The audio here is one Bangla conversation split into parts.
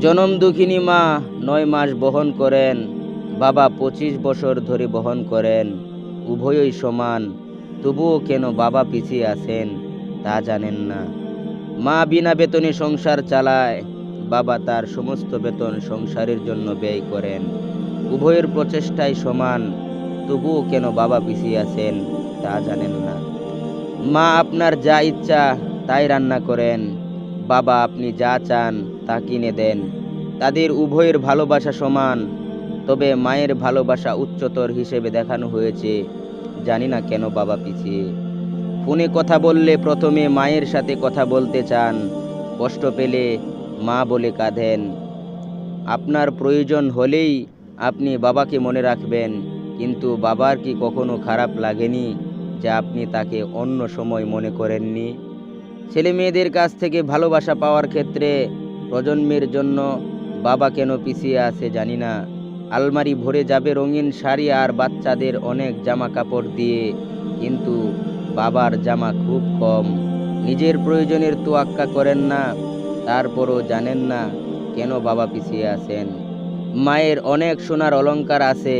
জনম দুঃখিনী মা ৯ মাস বহন করেন, বাবা ২৫ বছর ধরে বহন করেন। উভয়ই সমান, তবুও কেন বাবা পিছিয়ে আছেন তা জানেন না। মা বিনা বেতনে সংসার চালায়, বাবা তার সমস্ত বেতন সংসারের জন্য ব্যয় করেন। উভয়ের প্রচেষ্টাই সমান, তবুও কেন বাবা পিছিয়ে আছেন তা জানেন না। মা আপনার যা ইচ্ছা তাই রান্না করেন, বাবা আপনি যা চান তা কিনে দেন। তাদের উভয়ের ভালোবাসা সমান, তবে মায়ের ভালোবাসা উচ্চতর হিসেবে দেখানো হয়েছে। জানি না কেন বাবা পিছিয়ে। ফোনে কথা বললে প্রথমে মায়ের সাথে কথা বলতে চান, কষ্ট পেলে মা বলে কাঁদেন। আপনার প্রয়োজন হলেই আপনি বাবাকে মনে রাখবেন, কিন্তু বাবার কি কখনো খারাপ লাগেনি যে আপনি তাকে অন্য সময় মনে করেননি? ছেলে মেয়েদের কাছ থেকে ভালোবাসা পাওয়ার ক্ষেত্রে প্রজন্মের জন্য বাবা কেন পিছিয়ে আছে জানি না। আলমারি ভরে যাবে রঙিন শাড়ি আর বাচ্চাদের অনেক জামা কাপড় দিয়ে, কিন্তু বাবার জামা খুব কম। নিজের প্রয়োজনের তোয়াক্কা করেন না, তারপরও জানেন না কেন বাবা পিছিয়ে আছেন। মায়ের অনেক সোনার অলংকার আছে,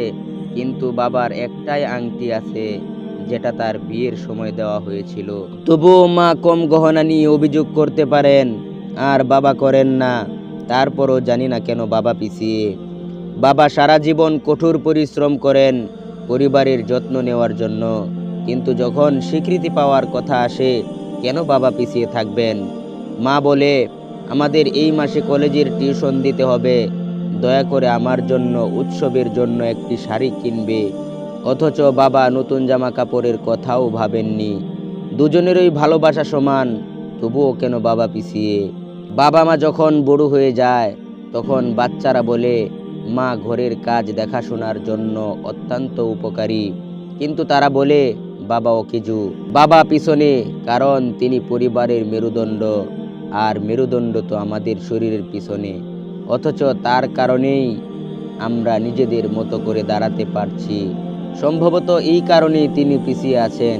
কিন্তু বাবার একটাই আংটি আছে, যেটা তার বিয়ের সময় দেওয়া হয়েছিল। তবুও মা কম গহনা নিয়ে অভিযোগ করতে পারেন, আর বাবা করেন না। তারপরও জানি না কেন বাবা পিছিয়ে। বাবা সারা জীবন কঠোর পরিশ্রম করেন পরিবারের যত্ন নেওয়ার জন্য, কিন্তু যখন স্বীকৃতি পাওয়ার কথা আসে কেন বাবা পিছিয়ে থাকবেন? মা বলে, আমাদের এই মাসে কলেজের টিউশন দিতে হবে, দয়া করে আমার জন্য উৎসবের জন্য একটি শাড়ি কিনবে। অথচ বাবা নতুন জামা কাপড়ের কথাও ভাবেননি। দুজনেরই ভালোবাসা সমান, তবুও কেন বাবা পিছিয়ে? বাবা মা যখন বড় হয়ে যায় তখন বাচ্চারা বলে, মা ঘরের কাজ দেখাশোনার জন্য অত্যন্ত উপকারী, কিন্তু তারা বলে বাবা অকেজু। বাবা পিছনে, কারণ তিনি পরিবারের মেরুদণ্ড, আর মেরুদণ্ড তো আমাদের শরীরের পিছনে। অথচ তার কারণেই আমরা নিজেদের মতো করে দাঁড়াতে পারছি। সম্ভবত এই কারণেই তিনি পিছিয়ে আছেন।